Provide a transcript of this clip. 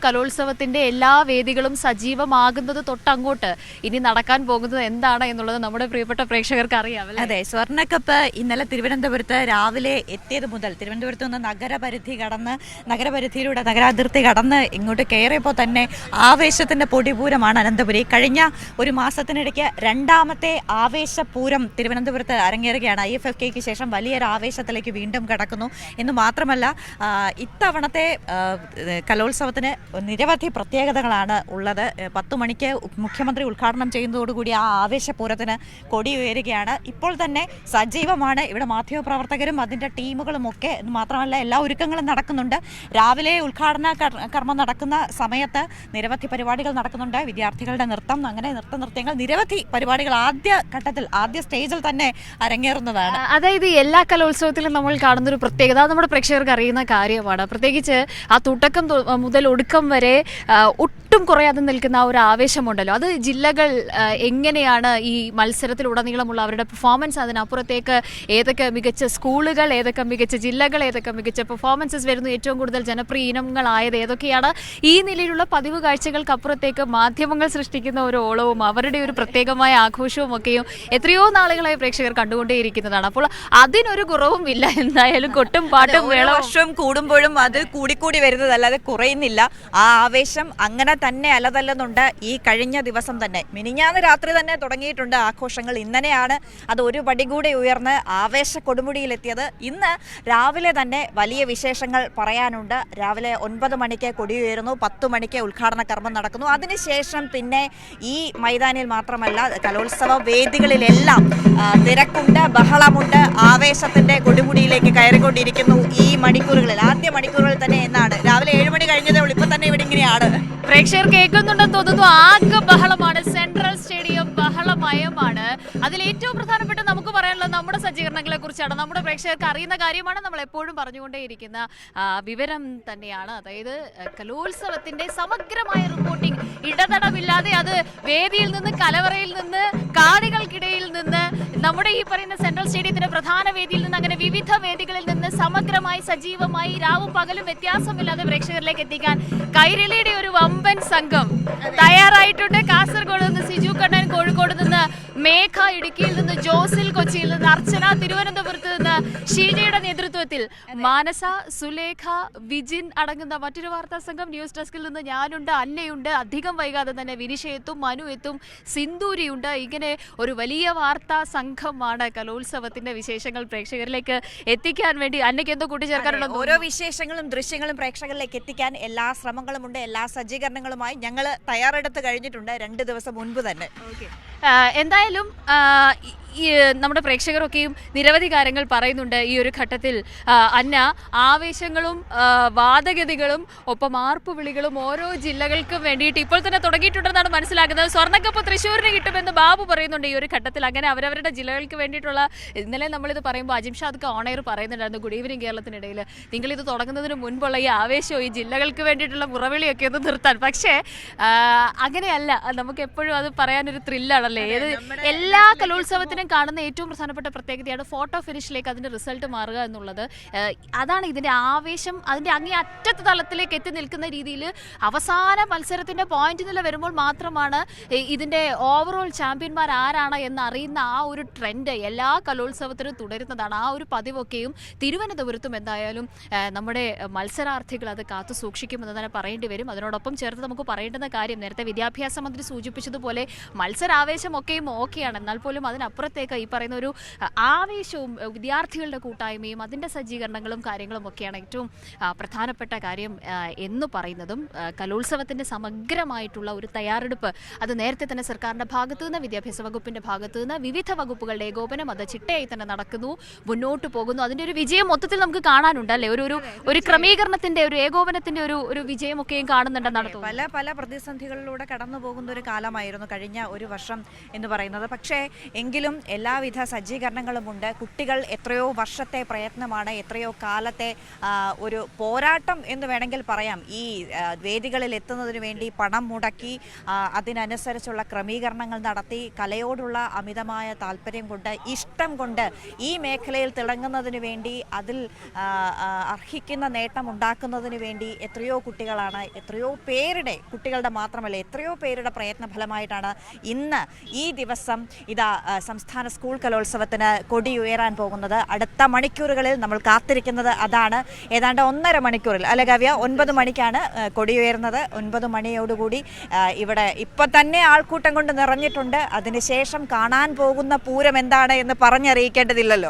കലോത്സവത്തിന്റെ എല്ലാ വേദികളും സജീവമാകുന്നത് തൊട്ടങ്ങോട്ട് ഇനി നടക്കാൻ പോകുന്നത് എന്താണ് എന്നുള്ളത് നമ്മുടെ പ്രിയപ്പെട്ട പ്രേക്ഷകർക്ക് അറിയാം. അതെ, സ്വർണ്ണക്കപ്പ് ഇന്നലെ തിരുവനന്തപുരത്ത് രാവിലെ എത്തിയത് മുതൽ തിരുവനന്തപുരത്ത് നിന്ന് നഗരപരിധിയിലൂടെ നഗരാതിർത്തി കടന്ന് ഇങ്ങോട്ട് കയറിയപ്പോൾ തന്നെ ആവേശത്തിന്റെ പൊടിപൂരമാണ് അനന്തപുരി. കഴിഞ്ഞ ഒരു മാസത്തിനിടയ്ക്ക് രണ്ടാമത്തെ ആവേശപൂരം തിരുവനന്തപുരത്ത് അരങ്ങേറുകയാണ്. IFFKക്ക് ശേഷം വലിയൊരു ആവേശത്തിലേക്ക് വീണ്ടും കടക്കുന്നു എന്ന് മാത്രമല്ല, ഇത്തവണത്തെ കലോത്സവത്തിന് നിരവധി പ്രത്യേകതകളാണ് ഉള്ളത്. 10 മണിക്ക് മുഖ്യമന്ത്രി ഉദ്ഘാടനം ചെയ്യുന്നതോടുകൂടി ആ ആവേശപൂരത്തിന് കൊടി ഉയരുകയാണ്. ഇപ്പോൾ തന്നെ സജീവമാണ് ഇവിടെ മാധ്യമപ്രവർത്തകരും അതിൻ്റെ ടീമുകളും ഒക്കെ. എന്ന് മാത്രമല്ല, എല്ലാ ഒരുക്കങ്ങളും നടക്കുന്നുണ്ട്. രാവിലെ ഉദ്ഘാടന കർമ്മം നടക്കുന്ന സമയത്ത് നിരവധി പരിപാടികൾ നടക്കുന്നുണ്ട്. വിദ്യാർത്ഥികളുടെ നൃത്തം, അങ്ങനെ നൃത്യങ്ങൾ, നിരവധി പരിപാടികൾ ആദ്യ സ്റ്റേജിൽ തന്നെ അരങ്ങേറുന്നതാണ്. അതായത് എല്ലാ കലോത്സവത്തിലും നമ്മൾ കാണുന്നൊരു പ്രത്യേകത നമ്മുടെ പ്രേക്ഷകർക്ക് അറിയുന്ന കാര്യമാണ്. പ്രത്യേകിച്ച് ആ തുടക്കം മുതൽ ഒടുക്കം വരെ ഒട്ടും കുറയാതെ നിൽക്കുന്ന ആ ഒരു ആവേശമുണ്ടല്ലോ. അത് ജില്ലകൾ എങ്ങനെയാണ് ഈ മത്സരത്തിലുടനീളമുള്ള അവരുടെ പെർഫോമൻസ്, അതിനപ്പുറത്തേക്ക് ഏതൊക്കെ മികച്ച സ്കൂളുകൾ, ഏതൊക്കെ മികച്ച ജില്ലകൾ, ഏതൊക്കെ മികച്ച പെർഫോമൻസസ് വരുന്നു, ഏറ്റവും കൂടുതൽ ജനപ്രിയ ഇനങ്ങളായത് ഏതൊക്കെയാണ്, ഈ നിലയിലുള്ള പതിവ് കാഴ്ചകൾക്കപ്പുറത്തേക്ക് മാധ്യമങ്ങൾ സൃഷ്ടിക്കുന്ന ഒരു ഓളവും അവരുടെ ഒരു പ്രത്യേകമായ ആഘോഷവും ഒക്കെയും എത്രയോ നാളുകളായി പ്രേക്ഷകർ കണ്ടുകൊണ്ടേയിരിക്കുന്നതാണ്. അപ്പോൾ അതിനൊരു കുറവും ഇല്ല. എന്തായാലും കൊട്ടും പാട്ടും വർഷം കൂടുമ്പോഴും അത് കൂടിക്കൂടി വരുന്നതല്ലാതെ കുറയുന്നില്ല. ആ ആവേശം അങ്ങനെ തന്നെ അലതല്ലുന്നുണ്ട്. ഈ കഴിഞ്ഞ ദിവസം തന്നെ മിനിഞ്ഞാന്ന് രാത്രി തന്നെ തുടങ്ങിയിട്ടുണ്ട് ആഘോഷങ്ങൾ. ഇന്നലെയാണ് അത് ഒരു പടി കൂടി ഉയർന്ന് ആവേശ കൊടുമുടിയിലെത്തിയത്. ഇന്ന് രാവിലെ തന്നെ വലിയ വിശേഷങ്ങൾ പറയാനുണ്ട്. രാവിലെ 9 മണിക്ക് കൊടിയുയരുന്നു, 10 മണിക്ക് ഉദ്ഘാടന കർമ്മം നടക്കുന്നു. അതിനുശേഷം പിന്നെ ഈ മൈതാനിൽ മാത്രമല്ല, കലോത്സവ വേദികളിലെല്ലാം തിരക്കുണ്ട്, ബഹളമുണ്ട്. ആവേശത്തിന്റെ കൊടുമുടിയിലേക്ക് കയറിക്കൊണ്ടിരിക്കുന്നു ഈ മണിക്കൂറുകളിൽ. ആദ്യ മണിക്കൂറുകളിൽ തന്നെ എന്നാണ് രാവിലെ 7 മണി കഴിഞ്ഞതേ ഉള്ളൂ. ഇപ്പൊ തന്നെ ഇവിടെ ഇങ്ങനെയാണ്. പ്രേക്ഷകർ കേൾക്കുന്നുണ്ടെന്ന് തോന്നുന്നു. ആകെ ബഹളമാണ്. സെൻട്രൽ സ്റ്റേഡിയം ബഹളമയമാണ്. അതിൽ ഏറ്റവും പ്രധാനപ്പെട്ട നമുക്ക് പറയാനുള്ളത് നമ്മുടെ സജ്ജീകരണങ്ങളെ കുറിച്ചാണ്. നമ്മുടെ പ്രേക്ഷകർക്ക് അറിയുന്ന കാര്യമാണ്, നമ്മൾ എപ്പോഴും പറഞ്ഞുകൊണ്ടേയിരിക്കുന്ന വിവരം തന്നെയാണ്. അതായത് കലോത്സവത്തിന്റെ സമഗ്രമായ റിപ്പോർട്ടിംഗ്, ഇടതടവില്ലാതെ അത് വേദിയിൽ നിന്ന്, കലവറയിൽ നിന്ന്, കാണികൾക്കിടയിൽ നിന്ന്, നമ്മുടെ ഈ പറയുന്ന സെൻട്രൽ സ്റ്റേഡിയത്തിന്റെ പ്രധാന വേദിയിൽ നിന്ന്, അങ്ങനെ വിവിധ വേദികളിൽ നിന്ന് സമഗ്രമായി സജീവമായി രാവും പകലും വ്യത്യാസമില്ലാതെ പ്രേക്ഷകരിലേക്ക് എത്തിക്കാൻ കൈരളിയുടെ ഒരു വമ്പൻ സംഘം തയ്യാറായിട്ടുണ്ട്. കാസർഗോഡ് നിന്ന് സിജു കണ്ണൻ, കോഴിക്കോട് നിന്ന് മേഘ, ഇടുക്കിയിൽ നിന്ന് ജോസിൽ, കൊച്ചിയിൽ നിന്ന് അർച്ചന, തിരുവനന്തപുരത്ത് നിന്ന് ഷീജയുടെ നേതൃത്വത്തിൽ മാനസ, സുലേഖ, വിജിൻ അടങ്ങുന്ന മറ്റൊരു വാർത്താ സംഘം. ന്യൂസ് ഡെസ്കിൽ നിന്ന് ഞാനുണ്ട്, അന്നയുണ്ട്, അധികം വൈകാതെ തന്നെ വിനിഷ എത്തും, മനു എത്തും, സിന്ദൂരിയുണ്ട്. ഇങ്ങനെ ഒരു വലിയ വാർത്താ സംഘമാണ് കലോത്സവത്തിന്റെ വിശേഷങ്ങൾ പ്രേക്ഷകരിലേക്ക് എത്തിക്കാൻ വേണ്ടി. അന്നയ്ക്ക് എന്തോ കൂട്ടിച്ചേർക്കാനുള്ള ഓരോ വിശേഷങ്ങളും ദൃശ്യങ്ങളും പ്രേക്ഷകരിലേക്ക് എത്തിക്കാൻ എല്ലാ ശ്രമങ്ങളുമുണ്ട്. എല്ലാ സജ്ജീകരണങ്ങളുമായി ഞങ്ങൾ തയ്യാറെടുത്ത് കഴിഞ്ഞിട്ടുണ്ട് 2 ദിവസം മുൻപ് തന്നെ. എന്തായാലും നമ്മുടെ പ്രേക്ഷകരൊക്കെയും നിരവധി കാര്യങ്ങൾ പറയുന്നുണ്ട് ഈ ഒരു ഘട്ടത്തിൽ. അന്ന, ആവേശങ്ങളും വാദഗതികളും ഒപ്പം ആർപ്പുവിളികളും ഓരോ ജില്ലകൾക്കും വേണ്ടിയിട്ട് ഇപ്പോൾ തന്നെ തുടങ്ങിയിട്ടുണ്ടെന്നാണ് മനസ്സിലാക്കുന്നത്. സ്വർണ്ണക്കപ്പ് തൃശ്ശൂരിന് കിട്ടുമെന്ന് ബാബു പറയുന്നുണ്ട് ഈ ഒരു ഘട്ടത്തിൽ. അങ്ങനെ അവരവരുടെ ജില്ലകൾക്ക് വേണ്ടിയിട്ടുള്ള, ഇന്നലെ നമ്മളിത് പറയുമ്പോൾ അജിംഷാദ് ഓൺ എയർ പറയുന്നുണ്ടായിരുന്നു ഗുഡ് ഈവനിങ് കേരളത്തിനിടയിൽ, നിങ്ങളിത് തുടങ്ങുന്നതിന് മുൻപുള്ള ഈ ആവേശവും ഈ ജില്ലകൾക്ക് വേണ്ടിയിട്ടുള്ള മുറവിളിയൊക്കെ ഒന്ന് നിർത്താൻ. പക്ഷേ അങ്ങനെയല്ല, നമുക്ക് എപ്പോഴും അത് പറയാനൊരു ത്രില്ലാണല്ലേ. എല്ലാ കലോത്സവത്തിനും കാണുന്ന ഏറ്റവും പ്രധാനപ്പെട്ട പ്രത്യേകതയാണ് ഫോട്ടോ ഫിനിഷിലേക്ക് അതിന്റെ റിസൾട്ട് മാറുക എന്നുള്ളത്. അതാണ് ഇതിന്റെ ആവേശം. അതിന്റെ അങ്ങേ അറ്റത്ത് തലത്തിലേക്ക് എത്തി നിൽക്കുന്ന രീതിയിൽ അവസാന മത്സരത്തിന്റെ പോയിന്റ് നില വരുമ്പോൾ മാത്രമാണ് ഇതിന്റെ ഓവറോൾ ചാമ്പ്യന്മാർ ആരാണ് എന്ന് അറിയുന്ന ആ ഒരു ട്രെൻഡ് എല്ലാ കലോത്സവത്തിനും തുടരുന്നതാണ്. ആ ഒരു പതിവൊക്കെയും തിരുവനന്തപുരത്തും എന്തായാലും നമ്മുടെ മത്സരാർത്ഥികൾ അത് കാത്തു സൂക്ഷിക്കുമെന്ന് തന്നെ പറയേണ്ടി വരും. അതിനോടൊപ്പം ചേർത്ത് നമുക്ക് പറയേണ്ടുന്ന കാര്യം, നേരത്തെ വിദ്യാഭ്യാസ മന്ത്രി സൂചിപ്പിച്ചതുപോലെ മത്സരാവേശം ഒക്കെയും ഓക്കെയാണ്. എന്നാൽ പോലും അതിനപ്പുറത്തേക്ക് ഈ പറയുന്ന ഒരു ആവേശവും വിദ്യാർത്ഥികളുടെ കൂട്ടായ്മയും അതിൻ്റെ സജ്ജീകരണങ്ങളും കാര്യങ്ങളും ഒക്കെയാണ് ഏറ്റവും പ്രധാനപ്പെട്ട കാര്യം എന്ന് പറയുന്നതും. കലോത്സവത്തിൻ്റെ സമഗ്രമായിട്ടുള്ള ഒരു തയ്യാറെടുപ്പ് അത് നേരത്തെ തന്നെ സർക്കാരിൻ്റെ ഭാഗത്തു നിന്ന്, വിദ്യാഭ്യാസ വകുപ്പിൻ്റെ ഭാഗത്തു നിന്ന്, വിവിധ വകുപ്പുകളുടെ ഏകോപനം അത് ചിട്ടയായി തന്നെ നടക്കുന്നു, മുന്നോട്ട് പോകുന്നു. അതിൻ്റെ ഒരു വിജയം മൊത്തത്തിൽ നമുക്ക് കാണാനുണ്ട് അല്ലേ. ഒരു ക്രമീകരണത്തിൻ്റെ, ഒരു ഏകോപനത്തിൻ്റെ ഒരു വിജയമൊക്കെയും കാണുന്നുണ്ടെന്നാണ് തോന്നുന്നത്. പല പ്രതിസന്ധികളിലൂടെ കടന്നു പോകുന്ന ഒരു കാലമായിരുന്നു കഴിഞ്ഞ ഒരു വർഷം എന്ന് പറയുന്നത്. പറയുന്നത്. പക്ഷേ എങ്കിലും എല്ലാവിധ സജ്ജീകരണങ്ങളുമുണ്ട്. കുട്ടികൾ എത്രയോ വർഷത്തെ പ്രയത്നമാണ്, എത്രയോ കാലത്തെ ഒരു പോരാട്ടം എന്ന് വേണമെങ്കിൽ പറയാം. ഈ വേദികളിൽ എത്തുന്നതിന് വേണ്ടി പണം മുടക്കി അതിനനുസരിച്ചുള്ള ക്രമീകരണങ്ങൾ നടത്തി കലയോടുള്ള അമിതമായ താല്പര്യം കൊണ്ട്, ഇഷ്ടം കൊണ്ട് ഈ മേഖലയിൽ തിളങ്ങുന്നതിന് വേണ്ടി, അതിൽ അർഹിക്കുന്ന നേട്ടം ഉണ്ടാക്കുന്നതിന് വേണ്ടി എത്രയോ കുട്ടികളാണ്, എത്രയോ പേരുടെ, കുട്ടികളുടെ മാത്രമല്ല എത്രയോ പേരുടെ പ്രയത്ന ഫലമായിട്ടാണ് ഇന്ന് ഈ ദിവസം ഇതാ സംസ്ഥാന സ്കൂൾ കലോത്സവത്തിന് കൊടിയുയരാൻ പോകുന്നത്. അടുത്ത മണിക്കൂറുകളിൽ നമ്മൾ കാത്തിരിക്കുന്നത് അതാണ്. ഏതാണ്ട് 1.5 മണിക്കൂറിൽ, അല്ലെ കാവ്യ, 9 മണിക്കാണ് കൊടിയുയരുന്നത്. 9 മണിയോടുകൂടി ഇവിടെ ഇപ്പം തന്നെ ആൾക്കൂട്ടം കൊണ്ട് നിറഞ്ഞിട്ടുണ്ട്. അതിനുശേഷം കാണാൻ പോകുന്ന പൂരം എന്താണ് എന്ന് പറഞ്ഞറിയിക്കേണ്ടതില്ലല്ലോ.